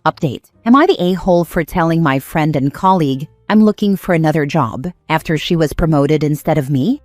Update. Am I the a-hole for telling my friend and colleague I'm looking for another job after she was promoted instead of me?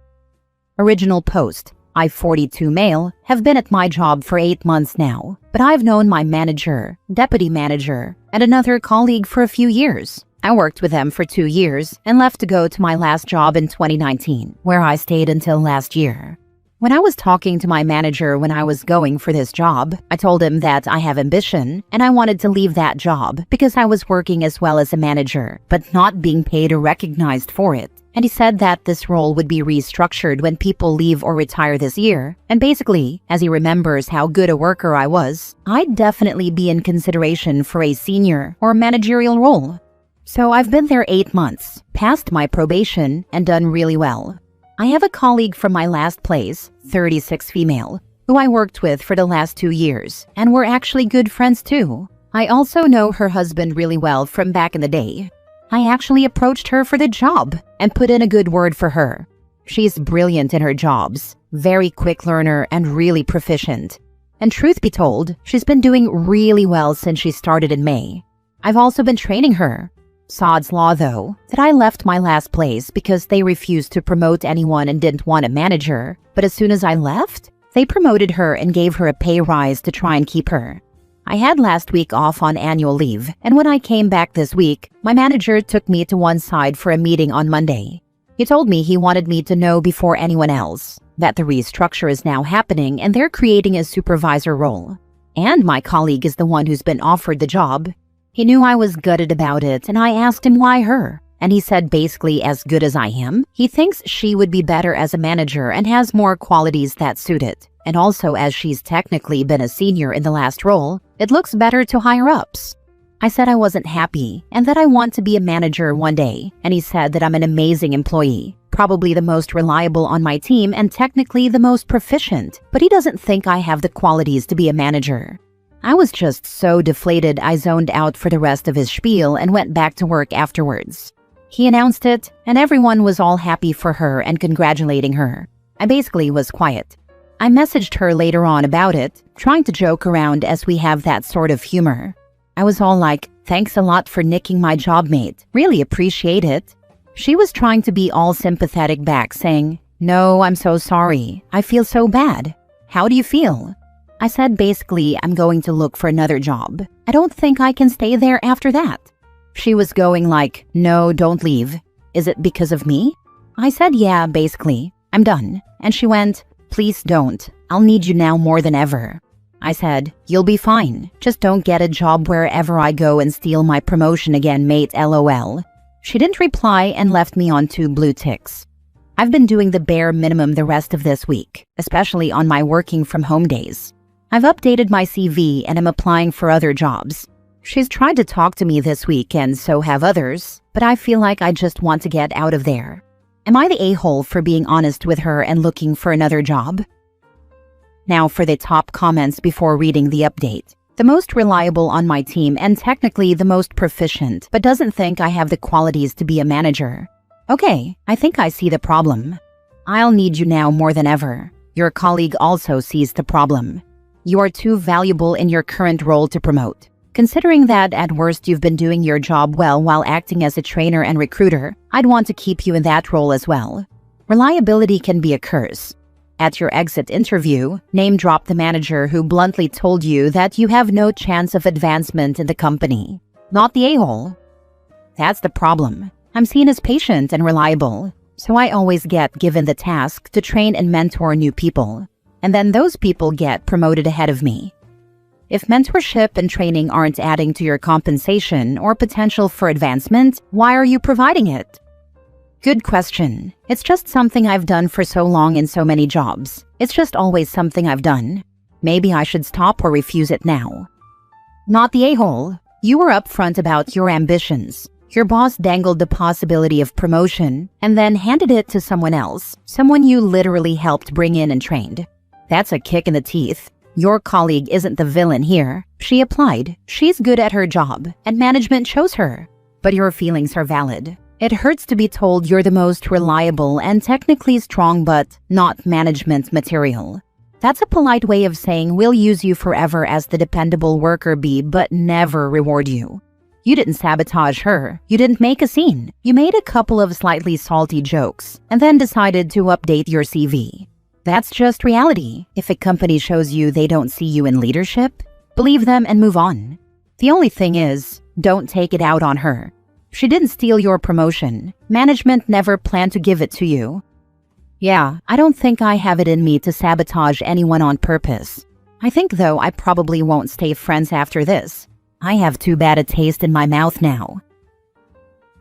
Original post. I, 42 male, have been at my job for 8 months now, but I've known my manager, deputy manager, and another colleague for a few years. I worked with them for 2 years and left to go to my last job in 2019, where I stayed until last year. When I was talking to my manager when I was going for this job, I told him that I have ambition and I wanted to leave that job because I was working as well as a manager, but not being paid or recognized for it. And he said that this role would be restructured when people leave or retire this year. And basically, as he remembers how good a worker I was, I'd definitely be in consideration for a senior or managerial role. So I've been there 8 months, passed my probation, and done really well. I have a colleague from my last place, 36 female, who I worked with for the last 2 years, and we're actually good friends too. I also know her husband really well from back in the day. I actually approached her for the job and put in a good word for her. She's brilliant in her jobs, very quick learner and really proficient. And truth be told, she's been doing really well since she started in May. I've also been training her. Sod's law though, that I left my last place because they refused to promote anyone and didn't want a manager. But as soon as I left, they promoted her and gave her a pay rise to try and keep her. I had last week off on annual leave, and when I came back this week, my manager took me to one side for a meeting on Monday. He told me he wanted me to know before anyone else that the restructure is now happening and they're creating a supervisor role. And my colleague is the one who's been offered the job. He knew I was gutted about it, and I asked him why her. And he said basically as good as I am, he thinks she would be better as a manager and has more qualities that suit it. And also, as she's technically been a senior in the last role, it looks better to higher ups. I said I wasn't happy and that I want to be a manager one day, and he said that I'm an amazing employee, probably the most reliable on my team and technically the most proficient, but he doesn't think I have the qualities to be a manager. I was just so deflated I zoned out for the rest of his spiel and went back to work afterwards. He announced it, and everyone was all happy for her and congratulating her. I basically was quiet. I messaged her later on about it, trying to joke around as we have that sort of humor. I was all like, thanks a lot for nicking my job mate, really appreciate it. She was trying to be all sympathetic back, saying, no, I'm so sorry, I feel so bad. How do you feel? I said basically I'm going to look for another job. I don't think I can stay there after that. She was going like, no, don't leave. Is it because of me? I said yeah, basically, I'm done. And she went, please don't. I'll need you now more than ever. I said, you'll be fine. Just don't get a job wherever I go and steal my promotion again, mate, LOL. She didn't reply and left me on 2 blue ticks. I've been doing the bare minimum the rest of this week, especially on my working from home days. I've updated my CV and am applying for other jobs. She's tried to talk to me this week and so have others, but I feel like I just want to get out of there. Am I the a-hole for being honest with her and looking for another job? Now for the top comments before reading the update. The most reliable on my team and technically the most proficient, but doesn't think I have the qualities to be a manager. Okay, I think I see the problem. I'll need you now more than ever. Your colleague also sees the problem. You are too valuable in your current role to promote. Considering that at worst you've been doing your job well while acting as a trainer and recruiter, I'd want to keep you in that role as well. Reliability can be a curse. At your exit interview, name drop the manager who bluntly told you that you have no chance of advancement in the company. Not the a-hole. That's the problem. I'm seen as patient and reliable, so I always get given the task to train and mentor new people. And then those people get promoted ahead of me. If mentorship and training aren't adding to your compensation or potential for advancement, why are you providing it? Good question. It's just something I've done for so long in so many jobs. It's just always something I've done. Maybe I should stop or refuse it now. Not the a-hole. You were upfront about your ambitions. Your boss dangled the possibility of promotion and then handed it to someone else, someone you literally helped bring in and trained. That's a kick in the teeth. Your colleague isn't the villain here. She applied. She's good at her job, and management chose her. But your feelings are valid. It hurts to be told you're the most reliable and technically strong but not management material. That's a polite way of saying we'll use you forever as the dependable worker bee but never reward you. You didn't sabotage her. You didn't make a scene. You made a couple of slightly salty jokes and then decided to update your CV. That's just reality. If a company shows you they don't see you in leadership, believe them and move on. The only thing is, don't take it out on her. She didn't steal your promotion. Management never planned to give it to you. Yeah, I don't think I have it in me to sabotage anyone on purpose. I think, though, I probably won't stay friends after this. I have too bad a taste in my mouth now.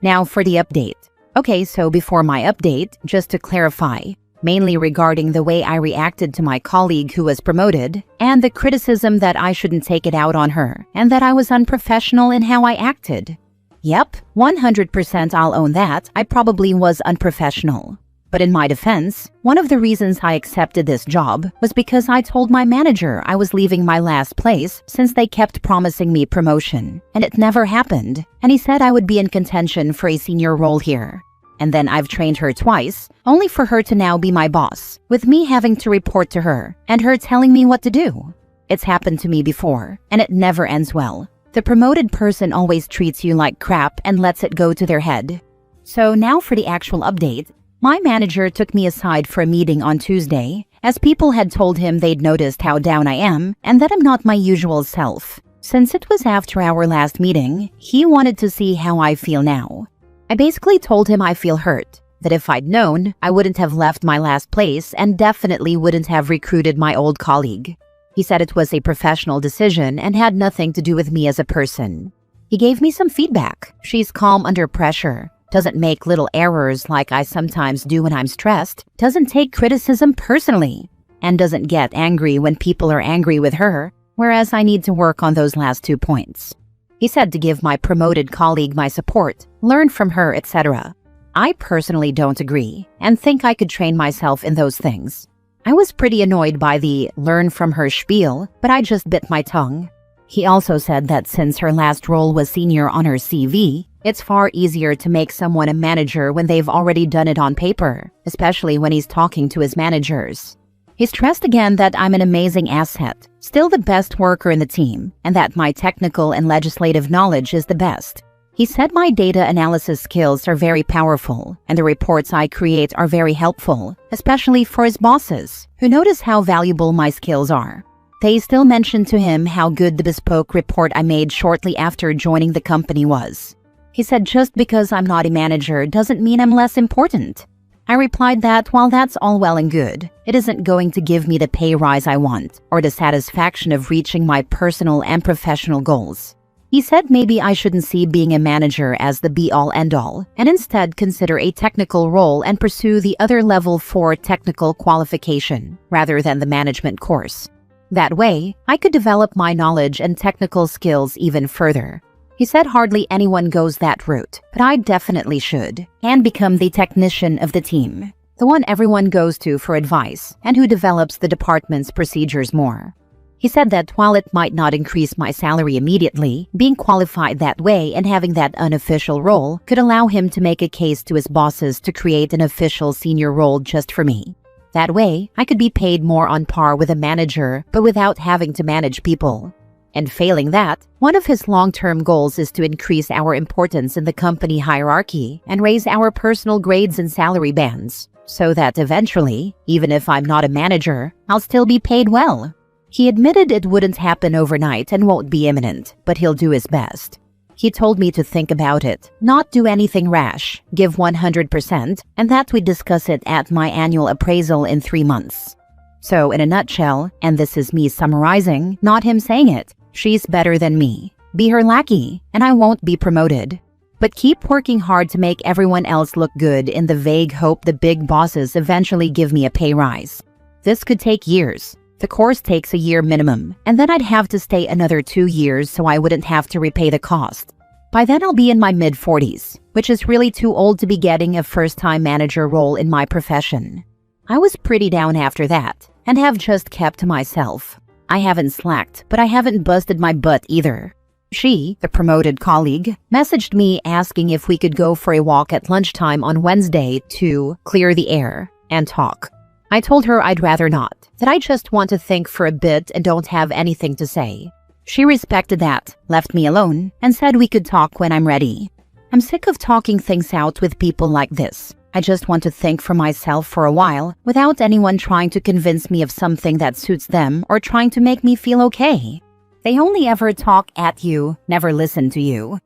Now for the update. Okay, so before my update, just to clarify, mainly regarding the way I reacted to my colleague who was promoted, and the criticism that I shouldn't take it out on her, and that I was unprofessional in how I acted. Yep, 100% I'll own that. I probably was unprofessional. But in my defense, one of the reasons I accepted this job was because I told my manager I was leaving my last place since they kept promising me promotion, and it never happened, and he said I would be in contention for a senior role here. And then I've trained her twice, only for her to now be my boss, with me having to report to her, and her telling me what to do. It's happened to me before, and it never ends well. The promoted person always treats you like crap and lets it go to their head. So now for the actual update. My manager took me aside for a meeting on Tuesday, as people had told him they'd noticed how down I am and that I'm not my usual self. Since it was after our last meeting, he wanted to see how I feel now. I basically told him I feel hurt, that if I'd known, I wouldn't have left my last place and definitely wouldn't have recruited my old colleague. He said it was a professional decision and had nothing to do with me as a person. He gave me some feedback. She's calm under pressure. Doesn't make little errors like I sometimes do when I'm stressed, doesn't take criticism personally, and doesn't get angry when people are angry with her, whereas I need to work on those last 2 points. He said to give my promoted colleague my support, learn from her, etc. I personally don't agree, and think I could train myself in those things. I was pretty annoyed by the learn from her spiel, but I just bit my tongue. He also said that since her last role was senior on her CV, it's far easier to make someone a manager when they've already done it on paper, especially when he's talking to his managers. He stressed again that I'm an amazing asset, still the best worker in the team, and that my technical and legislative knowledge is the best. He said my data analysis skills are very powerful, and the reports I create are very helpful, especially for his bosses, who notice how valuable my skills are. They still mentioned to him how good the bespoke report I made shortly after joining the company was. He said just because I'm not a manager doesn't mean I'm less important. I replied that while that's all well and good, it isn't going to give me the pay rise I want or the satisfaction of reaching my personal and professional goals. He said maybe I shouldn't see being a manager as the be-all end-all and instead consider a technical role and pursue the other level 4 technical qualification rather than the management course. That way, I could develop my knowledge and technical skills even further. He said hardly anyone goes that route, but I definitely should, and become the technician of the team, the one everyone goes to for advice, and who develops the department's procedures more. He said that while it might not increase my salary immediately, being qualified that way and having that unofficial role could allow him to make a case to his bosses to create an official senior role just for me. That way, I could be paid more on par with a manager, but without having to manage people. And failing that, one of his long-term goals is to increase our importance in the company hierarchy and raise our personal grades and salary bands, so that eventually, even if I'm not a manager, I'll still be paid well. He admitted it wouldn't happen overnight and won't be imminent, but he'll do his best. He told me to think about it, not do anything rash, give 100%, and that we'd discuss it at my annual appraisal in 3 months. So in a nutshell, and this is me summarizing, not him saying it, she's better than me. Be her lackey, and I won't be promoted. But keep working hard to make everyone else look good in the vague hope the big bosses eventually give me a pay rise. This could take years. The course takes a year minimum, and then I'd have to stay another 2 years so I wouldn't have to repay the cost. By then I'll be in my mid-40s, which is really too old to be getting a first-time manager role in my profession. I was pretty down after that, and have just kept to myself. I haven't slacked, but I haven't busted my butt either. She, the promoted colleague, messaged me asking if we could go for a walk at lunchtime on Wednesday to clear the air and talk. I told her I'd rather not, that I just want to think for a bit and don't have anything to say. She respected that, left me alone, and said we could talk when I'm ready. I'm sick of talking things out with people like this. I just want to think for myself for a while without anyone trying to convince me of something that suits them or trying to make me feel okay. They only ever talk at you, never listen to you.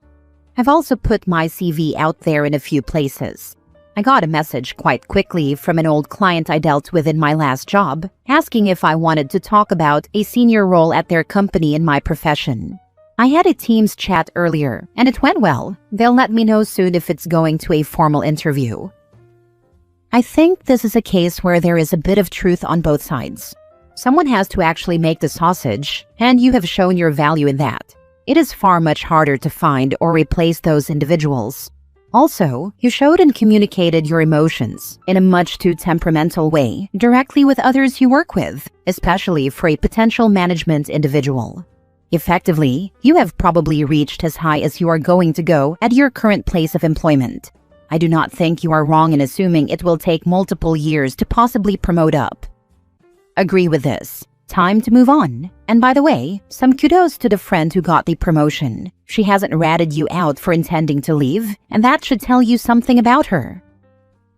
I've also put my CV out there in a few places. I got a message quite quickly from an old client I dealt with in my last job, asking if I wanted to talk about a senior role at their company in my profession. I had a Teams chat earlier, and it went well. They'll let me know soon if it's going to a formal interview. I think this is a case where there is a bit of truth on both sides. Someone has to actually make the sausage, and you have shown your value in that. It is far much harder to find or replace those individuals. Also, you showed and communicated your emotions in a much too temperamental way directly with others you work with, especially for a potential management individual. Effectively, you have probably reached as high as you are going to go at your current place of employment. I do not think you are wrong in assuming it will take multiple years to possibly promote up. Agree with this. Time to move on. And by the way, some kudos to the friend who got the promotion. She hasn't ratted you out for intending to leave, and that should tell you something about her.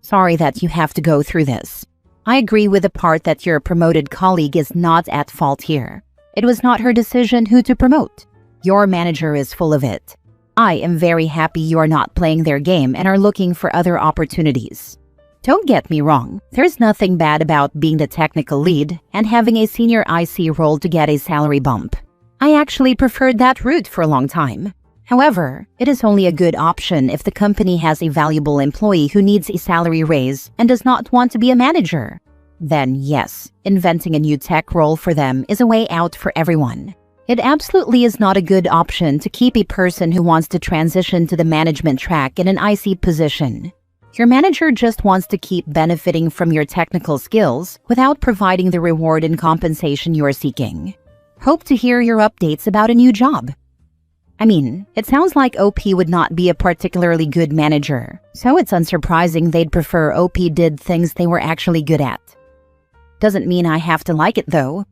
Sorry that you have to go through this. I agree with the part that your promoted colleague is not at fault here. It was not her decision who to promote. Your manager is full of it. I am very happy you are not playing their game and are looking for other opportunities. Don't get me wrong, there's nothing bad about being the technical lead and having a senior IC role to get a salary bump. I actually preferred that route for a long time. However, it is only a good option if the company has a valuable employee who needs a salary raise and does not want to be a manager. Then yes, inventing a new tech role for them is a way out for everyone. It absolutely is not a good option to keep a person who wants to transition to the management track in an IC position. Your manager just wants to keep benefiting from your technical skills without providing the reward and compensation you are seeking. Hope to hear your updates about a new job. I mean, it sounds like OP would not be a particularly good manager, so it's unsurprising they'd prefer OP did things they were actually good at. Doesn't mean I have to like it though.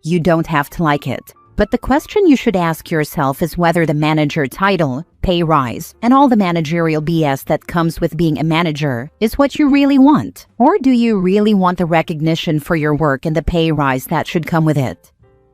You don't have to like it. But the question you should ask yourself is whether the manager title, pay rise, and all the managerial BS that comes with being a manager is what you really want. Or do you really want the recognition for your work and the pay rise that should come with it?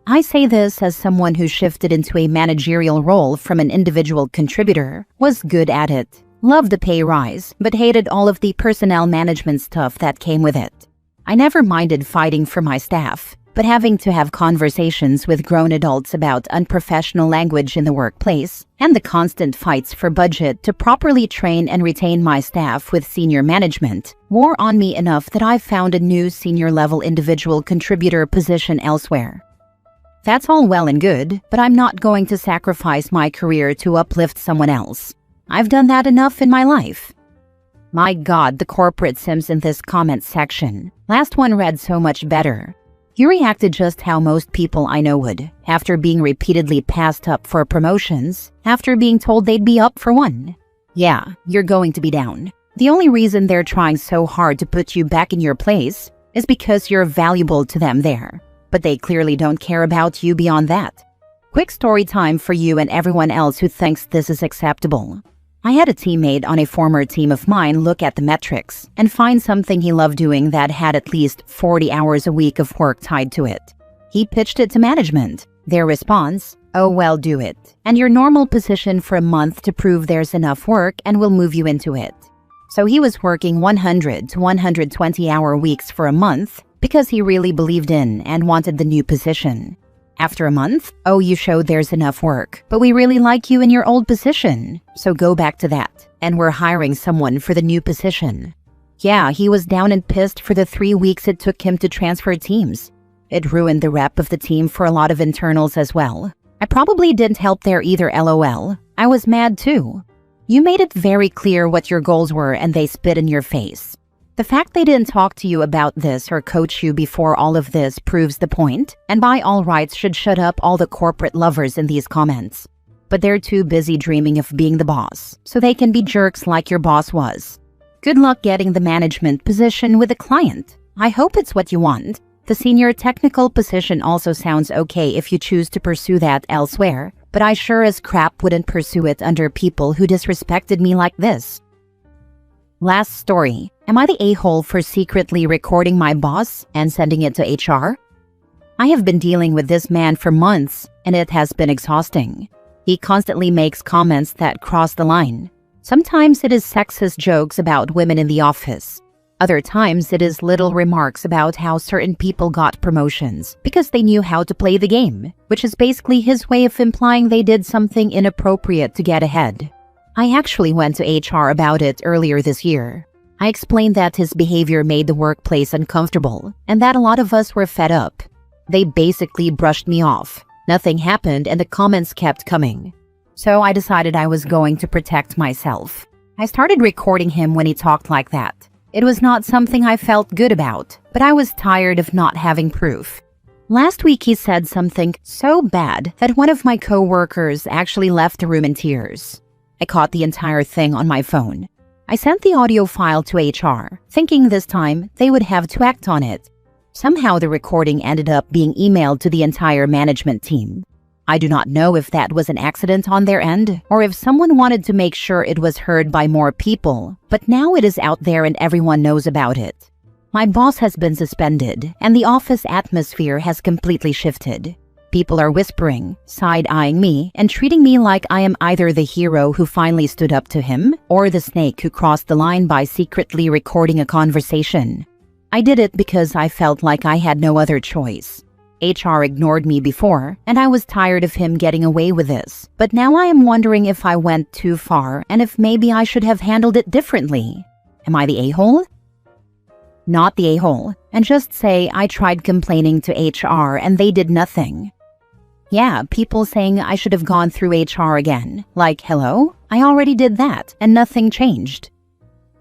I say this as someone who shifted into a managerial role from an individual contributor, was good at it, loved the pay rise, but hated all of the personnel management stuff that came with it. I never minded fighting for my staff, but having to have conversations with grown adults about unprofessional language in the workplace and the constant fights for budget to properly train and retain my staff with senior management wore on me enough that I found a new senior-level individual contributor position elsewhere. That's all well and good, but I'm not going to sacrifice my career to uplift someone else. I've done that enough in my life. My God, the corporate sims in this comment section. Last one read so much better. You reacted just how most people I know would, after being repeatedly passed up for promotions, after being told they'd be up for one. Yeah, you're going to be down. The only reason they're trying so hard to put you back in your place is because you're valuable to them there. But they clearly don't care about you beyond that. Quick story time for you and everyone else who thinks this is acceptable. I had a teammate on a former team of mine look at the metrics and find something he loved doing that had at least 40 hours a week of work tied to it. He pitched it to management. Their response, "Oh well, do it. And your normal position for a month to prove there's enough work and we'll move you into it." So he was working 100 to 120-hour weeks for a month because he really believed in and wanted the new position. After a month, "Oh, you showed there's enough work, but we really like you in your old position, so go back to that, and we're hiring someone for the new position." Yeah, he was down and pissed for the 3 weeks it took him to transfer teams. It ruined the rep of the team for a lot of internals as well. I probably didn't help there either, lol. I was mad too. You made it very clear what your goals were and they spit in your face. The fact they didn't talk to you about this or coach you before all of this proves the point, and by all rights should shut up all the corporate lovers in these comments. But they're too busy dreaming of being the boss, so they can be jerks like your boss was. Good luck getting the management position with a client. I hope it's what you want. The senior technical position also sounds okay if you choose to pursue that elsewhere, but I sure as crap wouldn't pursue it under people who disrespected me like this. Last story. Am I the a-hole for secretly recording my boss and sending it to HR? I have been dealing with this man for months, and it has been exhausting. He constantly makes comments that cross the line. Sometimes it is sexist jokes about women in the office. Other times it is little remarks about how certain people got promotions because they knew how to play the game, which is basically his way of implying they did something inappropriate to get ahead. I actually went to HR about it earlier this year. I explained that his behavior made the workplace uncomfortable and that a lot of us were fed up. They basically brushed me off. Nothing happened and the comments kept coming. So I decided I was going to protect myself. I started recording him when he talked like that. It was not something I felt good about, but I was tired of not having proof. Last week he said something so bad that one of my co-workers actually left the room in tears. I caught the entire thing on my phone. I sent the audio file to HR, thinking this time they would have to act on it. Somehow the recording ended up being emailed to the entire management team. I do not know if that was an accident on their end or if someone wanted to make sure it was heard by more people, but now it is out there and everyone knows about it. My boss has been suspended and the office atmosphere has completely shifted. People are whispering, side-eyeing me, and treating me like I am either the hero who finally stood up to him or the snake who crossed the line by secretly recording a conversation. I did it because I felt like I had no other choice. HR ignored me before, and I was tired of him getting away with this. But now I am wondering if I went too far and if maybe I should have handled it differently. Am I the a-hole? Not the a-hole, and just say I tried complaining to HR and they did nothing. Yeah, people saying I should have gone through HR again. Like, hello? I already did that, and nothing changed.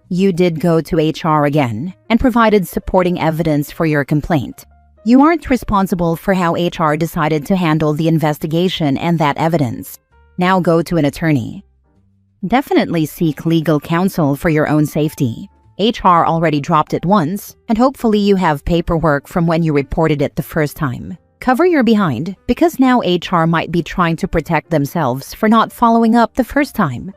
You did go to HR again and provided supporting evidence for your complaint. You aren't responsible for how HR decided to handle the investigation and that evidence. Now go to an attorney. Definitely seek legal counsel for your own safety. HR already dropped it once, and hopefully you have paperwork from when you reported it the first time. Cover your behind, because now HR might be trying to protect themselves for not following up the first time.